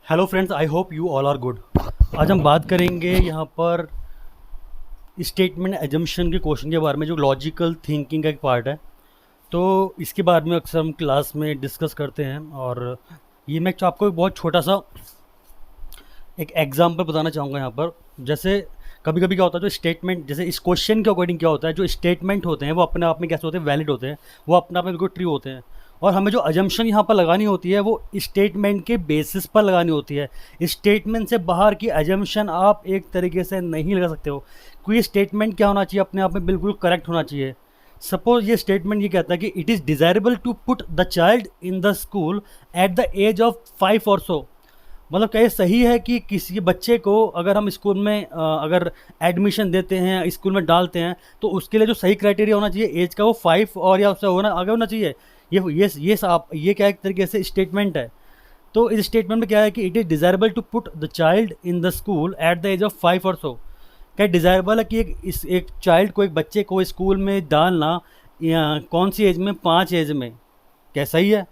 Hello friends, I hope you all are good. आज हम बात करेंगे यहाँ पर स्टेटमेंट एजम्पशन के क्वेश्चन के बारे में, जो लॉजिकल थिंकिंग का एक पार्ट है। तो इसके बारे में अक्सर हम क्लास में डिस्कस करते हैं, और ये मैं आपको एक बहुत छोटा सा एक एग्जांपल बताना चाहूँगा यहाँ पर। जैसे कभी कभी क्या होता है, जो स्टेटमेंट, जैसे इस क्वेश्चन के अकॉर्डिंग क्या होता है, जो स्टेटमेंट होते हैं वो अपने आप में कैसे होते हैं, वैलिड होते हैं, वो अपने आप में बिल्कुल ट्रू होते हैं। और हमें जो अजम्पशन यहाँ पर लगानी होती है वो स्टेटमेंट के बेसिस पर लगानी होती है। स्टेटमेंट से बाहर की अजम्पशन आप एक तरीके से नहीं लगा सकते हो। कोई स्टेटमेंट क्या होना चाहिए, अपने आप में बिल्कुल करेक्ट होना चाहिए। सपोज ये स्टेटमेंट ये कहता है कि it is desirable to put the child in the school at the age of 5 or सो। मतलब क्या ये सही है कि किसी बच्चे को अगर हम स्कूल में अगर एडमिशन देते हैं, स्कूल में डालते हैं, तो उसके लिए जो सही क्राइटेरिया होना चाहिए एज का, वो 5 और या उससे होना आगे होना चाहिए। ये क्या एक तरीके से स्टेटमेंट है। तो इस स्टेटमेंट में क्या है कि it is desirable to put the child in the school at the age of 5 or सो। क्या डिज़ायरेबल है कि एक चाइल्ड को, एक बच्चे को स्कूल में डालना या कौन सी एज में, 5 एज में, क्या सही है?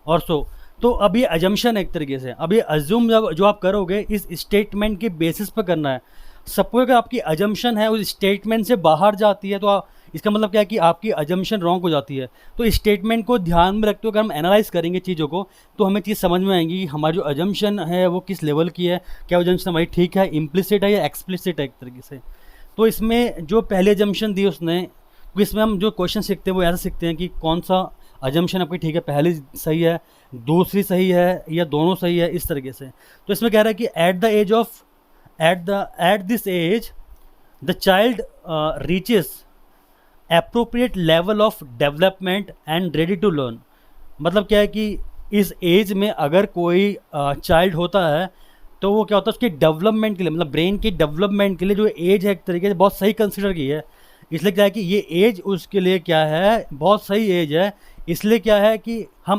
और सो तो अब ये अजम्पशन है एक तरीके से। अब ये अज्यूम जो आप करोगे इस स्टेटमेंट के बेसिस पर करना है। सपोज अगर आपकी अजम्पशन है उस स्टेटमेंट से बाहर जाती है, तो इसका मतलब क्या है कि आपकी अजम्पशन रॉन्ग हो जाती है। तो स्टेटमेंट को ध्यान में रखते हुए अगर हम एनालाइज करेंगे चीज़ों को, तो हमें चीज़ समझ में आएंगी कि हमारी जो अजम्पशन है वो किस लेवल की है। क्या अजम्पशन हमारी ठीक है, इम्प्लिसिट है या एक्सप्लिसिट है एक तरीके से। तो इसमें जो पहले अजम्पशन दी उसने, इसमें हम जो क्वेश्चन सीखते हैं वो ऐसा सीखते हैं कि कौन सा अजम्पशन आपकी ठीक है, पहली सही है, दूसरी सही है, या दोनों सही है, इस तरीके से। तो इसमें कह रहा है कि at this age the child reaches appropriate level of development and ready to learn. मतलब क्या है कि इस एज में अगर कोई चाइल्ड होता है, तो वो क्या होता है उसके डेवलपमेंट के लिए, मतलब ब्रेन के डेवलपमेंट के लिए जो एज है एक तरीके से बहुत सही कंसिडर की है। इसलिए क्या है कि ये एज उसके लिए क्या है, बहुत सही एज है। इसलिए क्या है कि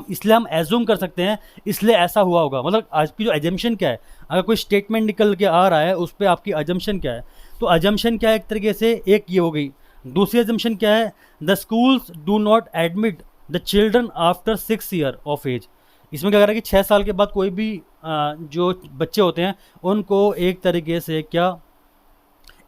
इसलिए हम एज्यूम कर सकते हैं, इसलिए ऐसा हुआ होगा। मतलब आज की जो एजम्पशन क्या है, अगर कोई स्टेटमेंट निकल के आ रहा है उस पर आपकी अजम्पशन क्या है। तो अजम्पशन क्या है एक तरीके से, एक ये हो गई। दूसरी अजम्पशन क्या है, the schools do not admit the children after 6 year of age. इसमें क्या कर रहा है कि 6 साल के बाद कोई भी जो बच्चे होते हैं उनको एक तरीके से क्या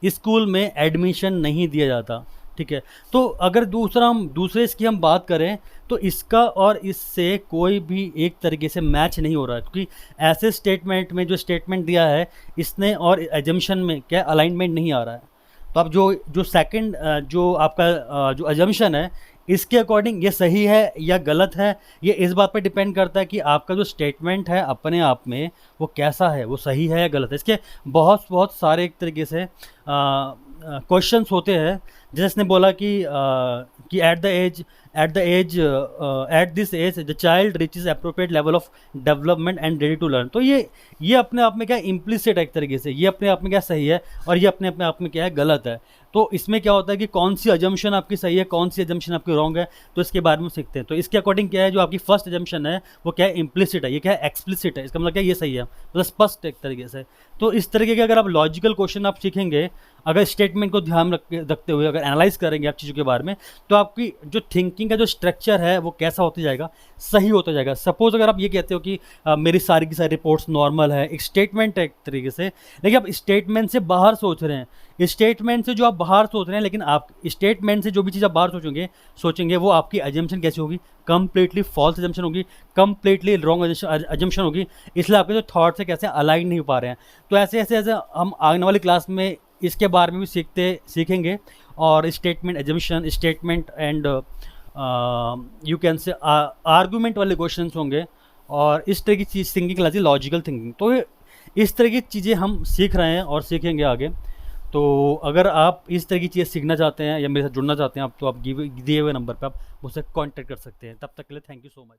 स्कूल में एडमिशन नहीं दिया जाता। ठीक है। तो अगर दूसरे इसकी हम बात करें, तो इसका और इससे कोई भी एक तरीके से मैच नहीं हो रहा है, क्योंकि ऐसे स्टेटमेंट में जो स्टेटमेंट दिया है इसने और एजम्पशन में क्या अलाइनमेंट नहीं आ रहा है। तो अब जो सेकंड जो आपका जो अजम्पशन है, इसके अकॉर्डिंग ये सही है या गलत है, ये इस बात पर डिपेंड करता है कि आपका जो स्टेटमेंट है अपने आप में वो कैसा है, वो सही है या गलत है। इसके बहुत बहुत सारे एक तरीके से क्वेश्चंस होते हैं। जैसे इसने बोला कि at this age the child reaches appropriate level of development and ready to learn. तो ये अपने आप में क्या इम्प्लिसिट है एक तरीके से, ये अपने आप में क्या सही है और ये अपने आप में क्या है गलत है। तो इसमें क्या होता है कि कौन सी अजम्पशन आपकी सही है, कौन सी अजम्पशन आपकी रॉन्ग है, तो इसके बारे में सीखते हैं। तो इसके अकॉर्डिंग क्या है, जो आपकी फर्स्ट अजम्पशन है वो क्या है, इम्प्लिसिट है, ये क्या है, एक्सप्लिसिट है। इसका मतलब क्या है, ये सही है, मतलब स्पष्ट एक तरीके से। तो इस तरीके के अगर आप लॉजिकल क्वेश्चन आप सीखेंगे, अगर स्टेटमेंट को ध्यान रखते हुए अगर एनालाइज करेंगे आप चीज़ों के बारे में, तो आपकी जो थिंकिंग का जो स्ट्रक्चर है वो कैसा होता जाएगा, सही होता जाएगा। सपोज अगर आप ये कहते हो कि मेरी सारी की सारी रिपोर्ट्स नॉर्मल है, एक स्टेटमेंट है एक तरीके से, लेकिन आप स्टेटमेंट से बाहर सोच रहे हैं, स्टेटमेंट से जो आप बाहर सोच रहे हैं, लेकिन आप स्टेटमेंट से जो भी चीज़ आप बाहर सोचेंगे वो आपकी अजम्पशन कैसी होगी, कंप्लीटली फॉल्स अजम्पशन होगी, कंप्लीटली रॉन्ग अजम्पशन होगी। इसलिए आपके जो थॉट्स है कैसे अलाइन नहीं हो पा रहे हैं। तो ऐसे हम आने वाली क्लास में इसके बारे में भी सीखेंगे, और statement assumption, statement and you can say argument वाले क्वेश्चंस होंगे, और इस तरह की चीज़ थिंकिंग कहलाती है लॉजिकल थिंकिंग। तो इस तरह की चीज़ें हम सीख रहे हैं और सीखेंगे आगे। तो अगर आप इस तरह की चीज़ें सीखना चाहते हैं या मेरे साथ जुड़ना चाहते हैं आप, तो आप दिए हुए नंबर पर आप मुझसे कॉन्टैक्ट कर सकते हैं। तब तक के लिए थैंक यू सो मच।